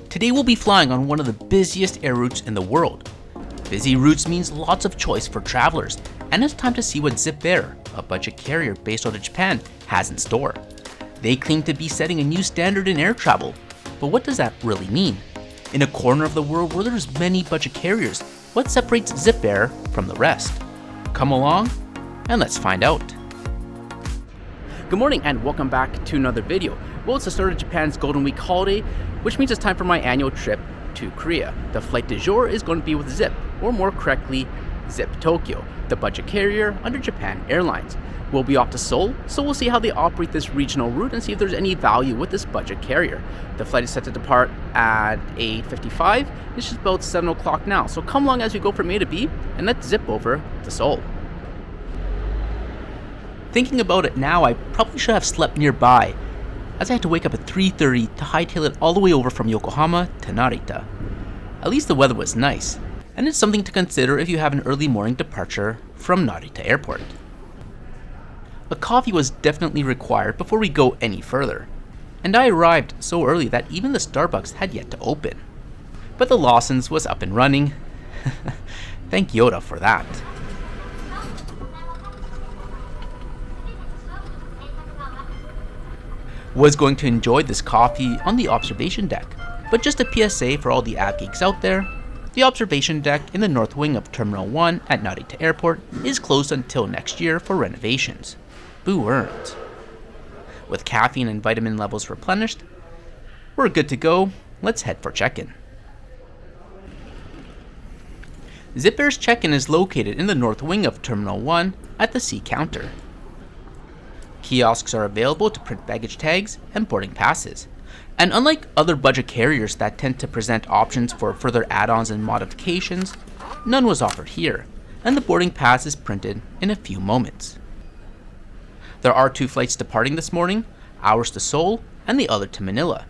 Today we'll be flying on one of the busiest air routes in the world. Busy routes means lots of choice for travelers, and it's time to see what ZIPAir, a budget carrier based out of Japan, has in store. They claim to be setting a new standard in air travel, but what does that really mean? In a corner of the world where there's many budget carriers, what separates ZIPAir from the rest? Come along and let's find out. Good morning and welcome back to another video. Well, it's the start of Japan's Golden Week holiday, which means it's time for my annual trip to Korea. The flight du jour is going to be with ZIP, or more correctly, ZIP Tokyo, the budget carrier under Japan Airlines. We'll be off to Seoul, so we'll see how they operate this regional route and see if there's any value with this budget carrier. The flight is set to depart at 8:55. It's just about 7 o'clock now, so come along as we go from A to B and let's zip over to Seoul. Thinking about it now, I probably should have slept nearby, as I had to wake up at 3:30 to hightail it all the way over from Yokohama to Narita. At least the weather was nice, and it's something to consider if you have an early morning departure from Narita Airport. A coffee was definitely required before we go any further, and I arrived so early that even the Starbucks had yet to open. But the Lawson's was up and running. Thank Yoda for that. Was going to enjoy this coffee on the observation deck, but just a PSA for all the app geeks out there, the observation deck in the north wing of Terminal 1 at Narita Airport is closed until next year for renovations. Boo earns. With caffeine and vitamin levels replenished, we're good to go. Let's head for check-in. ZIPAir's check-in is located in the north wing of Terminal 1 at the C counter. Kiosks are available to print baggage tags and boarding passes. And unlike other budget carriers that tend to present options for further add-ons and modifications, none was offered here, and the boarding pass is printed in a few moments. There are 2 flights departing this morning, ours to Seoul and the other to Manila.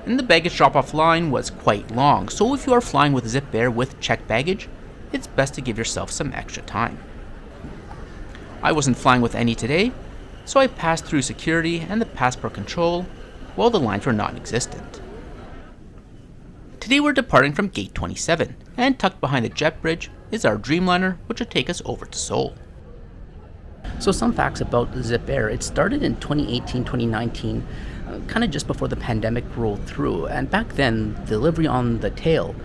And the baggage drop-off line was quite long, so if you are flying with ZIPAir with checked baggage, it's best to give yourself some extra time. I wasn't flying with any today, so I passed through security and the passport control while the lines were non-existent. Today we're departing from gate 27, and tucked behind the jet bridge is our Dreamliner, which will take us over to Seoul. So some facts about ZIPAir. It started in 2018-2019, kind of just before the pandemic rolled through, and back then the livery on the tail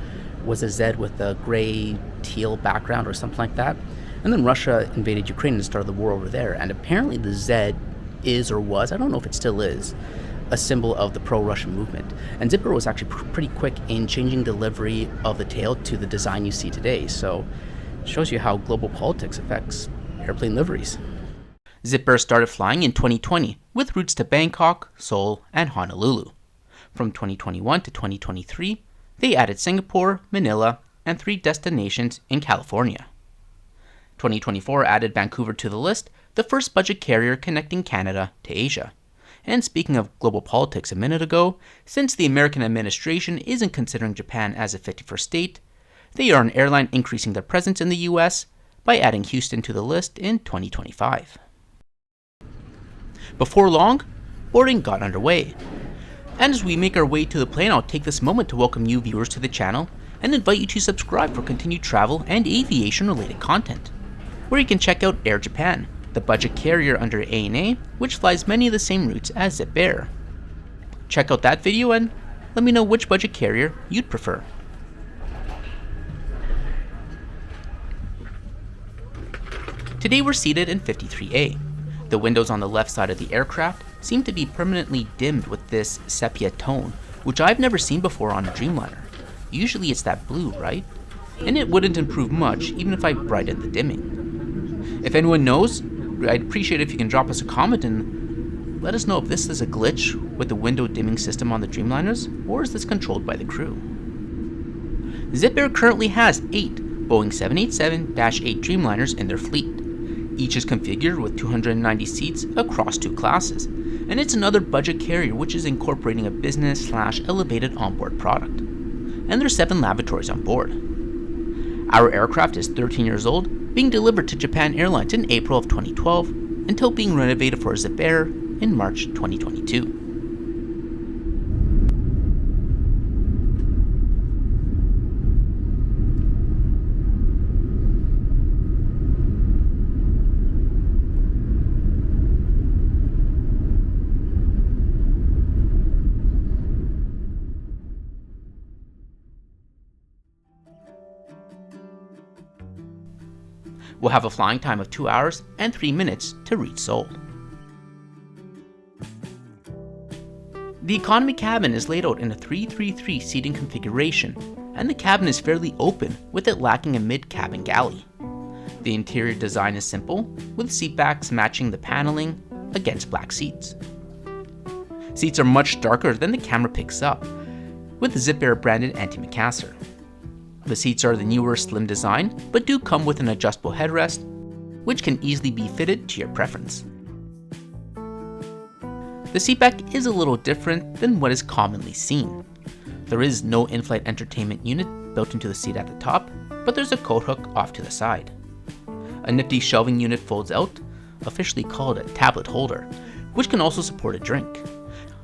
was a Z with a gray teal background or something like that. And then Russia invaded Ukraine and started the war over there, and apparently the Z is or was, I don't know if it still is, a symbol of the pro-Russian movement. And ZIPAir was actually pretty quick in changing the livery of the tail to the design you see today, so it shows you how global politics affects airplane liveries. ZIPAir started flying in 2020 with routes to Bangkok, Seoul, and Honolulu. From 2021 to 2023, they added Singapore, Manila, and 3 destinations in California. 2024 added Vancouver to the list, the first budget carrier connecting Canada to Asia. And speaking of global politics a minute ago, since the American administration isn't considering Japan as a 51st state, they are an airline increasing their presence in the US by adding Houston to the list in 2025. Before long, boarding got underway. And as we make our way to the plane, I'll take this moment to welcome new viewers to the channel and invite you to subscribe for continued travel and aviation related content, where you can check out Air Japan, the budget carrier under ANA, which flies many of the same routes as ZIPAir. Check out that video and let me know which budget carrier you'd prefer. Today we're seated in 53A. The windows on the left side of the aircraft seem to be permanently dimmed with this sepia tone, which I've never seen before on a Dreamliner. Usually it's that blue, right? And it wouldn't improve much even if I brightened the dimming. If anyone knows, I'd appreciate it if you can drop us a comment and let us know if this is a glitch with the window dimming system on the Dreamliners, or is this controlled by the crew. ZIPAir currently has 8 Boeing 787-8 Dreamliners in their fleet. Each is configured with 290 seats across 2 classes, and it's another budget carrier which is incorporating a business/elevated onboard product. And there's 7 lavatories on board. Our aircraft is 13 years old, being delivered to Japan Airlines in April of 2012 until being renovated for ZIPAir in March 2022. will have a flying time of 2 hours and 3 minutes to reach Seoul. The economy cabin is laid out in a 333 seating configuration, and the cabin is fairly open, with it lacking a mid-cabin galley. The interior design is simple, with seat backs matching the paneling against black seats. Seats are much darker than the camera picks up, with the ZIPAir branded antimacassar. The seats are the newer slim design, but do come with an adjustable headrest, which can easily be fitted to your preference. The seatback is a little different than what is commonly seen. There is no in-flight entertainment unit built into the seat at the top, but there's a coat hook off to the side. A nifty shelving unit folds out, officially called a tablet holder, which can also support a drink.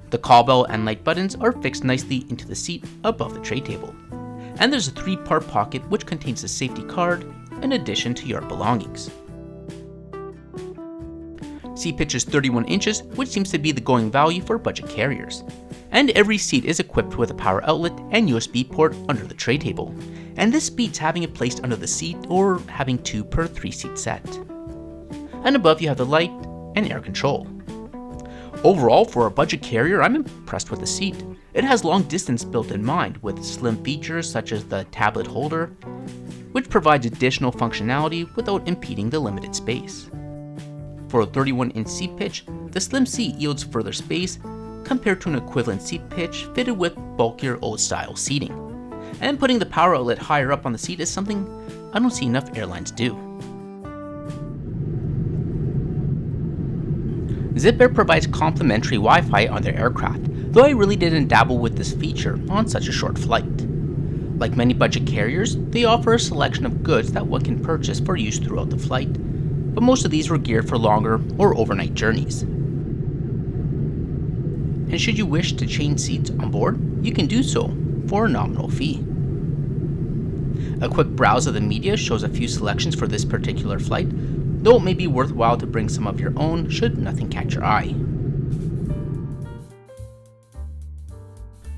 The call bell and light buttons are fixed nicely into the seat above the tray table. And there's a 3-part pocket which contains a safety card in addition to your belongings. Seat pitch is 31 inches, which seems to be the going value for budget carriers. And every seat is equipped with a power outlet and USB port under the tray table. And this beats having it placed under the seat or having 2 per 3-seat set. And above you have the light and air control. Overall, for a budget carrier, I'm impressed with the seat. It has long distance built in mind, with slim features such as the tablet holder, which provides additional functionality without impeding the limited space. For a 31-inch seat pitch, the slim seat yields further space compared to an equivalent seat pitch fitted with bulkier old-style seating. And putting the power outlet higher up on the seat is something I don't see enough airlines do. ZIPAir provides complimentary Wi-Fi on their aircraft, though I really didn't dabble with this feature on such a short flight. Like many budget carriers, they offer a selection of goods that one can purchase for use throughout the flight, but most of these were geared for longer or overnight journeys. And should you wish to change seats on board, you can do so for a nominal fee. A quick browse of the media shows a few selections for this particular flight, though it may be worthwhile to bring some of your own should nothing catch your eye.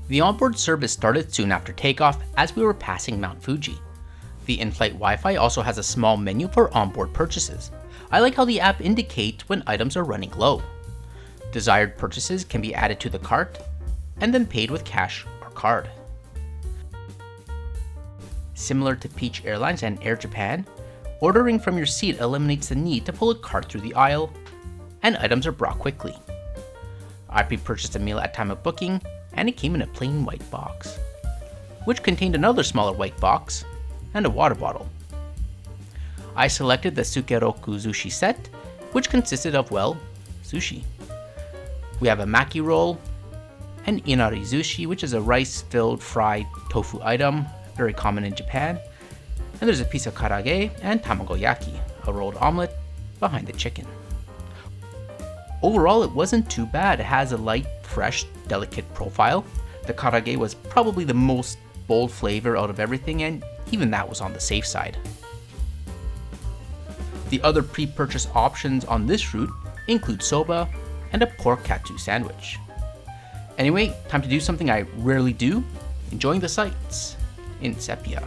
The onboard service started soon after takeoff as we were passing Mount Fuji. The in-flight Wi-Fi also has a small menu for onboard purchases. I like how the app indicates when items are running low. Desired purchases can be added to the cart and then paid with cash or card. Similar to Peach Airlines and Air Japan, ordering from your seat eliminates the need to pull a cart through the aisle, and items are brought quickly. I pre-purchased a meal at time of booking, and it came in a plain white box, which contained another smaller white box and a water bottle. I selected the Sukeroku Sushi set, which consisted of, well, sushi. We have a maki roll, and inari sushi, which is a rice-filled fried tofu item, very common in Japan. And there's a piece of karage and tamagoyaki, a rolled omelet, behind the chicken. Overall, it wasn't too bad. It has a light, fresh, delicate profile. The karage was probably the most bold flavor out of everything, and even that was on the safe side. The other pre-purchase options on this route include soba and a pork katsu sandwich. Anyway, time to do something I rarely do, enjoying the sights in Sepia.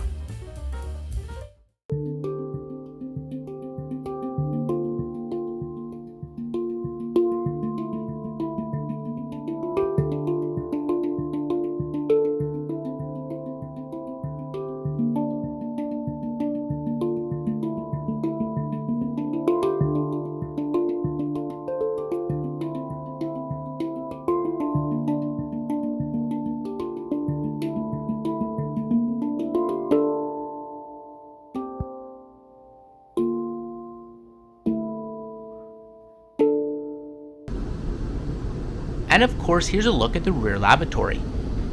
And of course, here's a look at the rear lavatory.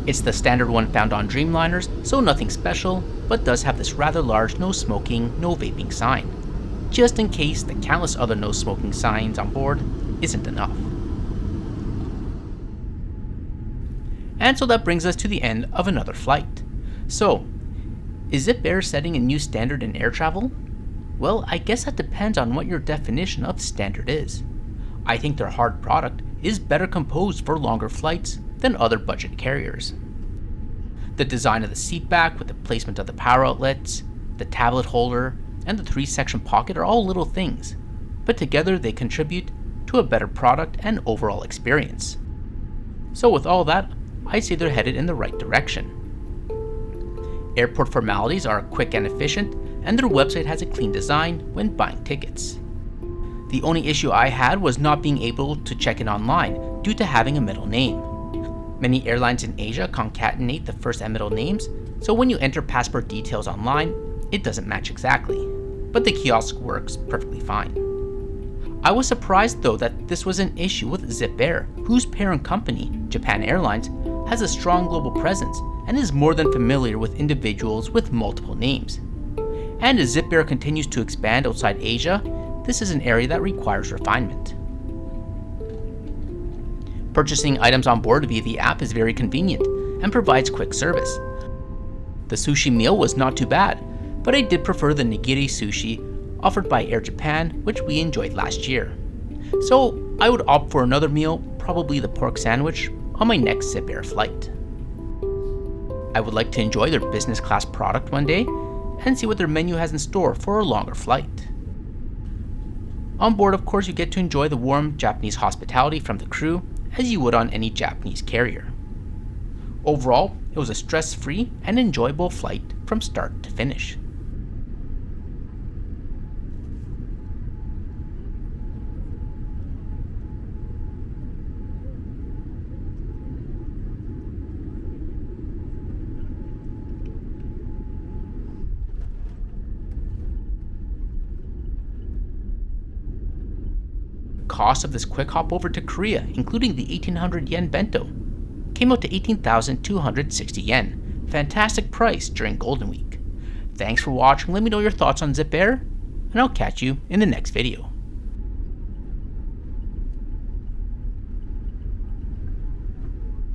It's the standard one found on Dreamliners, so nothing special, but does have this rather large no smoking, no vaping sign, just in case the countless other no smoking signs on board isn't enough. And so that brings us to the end of another flight. So, is ZIPAir setting a new standard in air travel? Well, I guess that depends on what your definition of standard is. I think their hard product is better composed for longer flights than other budget carriers. The design of the seat back with the placement of the power outlets, the tablet holder, and the 3-section pocket are all little things, but together they contribute to a better product and overall experience. So with all that, I say they're headed in the right direction. Airport formalities are quick and efficient, and their website has a clean design when buying tickets. The only issue I had was not being able to check in online due to having a middle name. Many airlines in Asia concatenate the first and middle names, so when you enter passport details online, it doesn't match exactly, but the kiosk works perfectly fine. I was surprised though that this was an issue with ZIPAir, whose parent company, Japan Airlines, has a strong global presence and is more than familiar with individuals with multiple names. And as ZIPAir continues to expand outside Asia, this is an area that requires refinement. Purchasing items on board via the app is very convenient and provides quick service. The sushi meal was not too bad, but I did prefer the nigiri sushi offered by Air Japan, which we enjoyed last year. So I would opt for another meal, probably the pork sandwich, on my next ZIPAir flight. I would like to enjoy their business class product one day and see what their menu has in store for a longer flight. On board, of course, you get to enjoy the warm Japanese hospitality from the crew as you would on any Japanese carrier. Overall, it was a stress-free and enjoyable flight from start to finish. Cost of this quick hop over to Korea, including the 1800 yen bento, came out to 18,260 yen. Fantastic price during Golden Week. Thanks for watching. Let me know your thoughts on ZIPAir, and I'll catch you in the next video.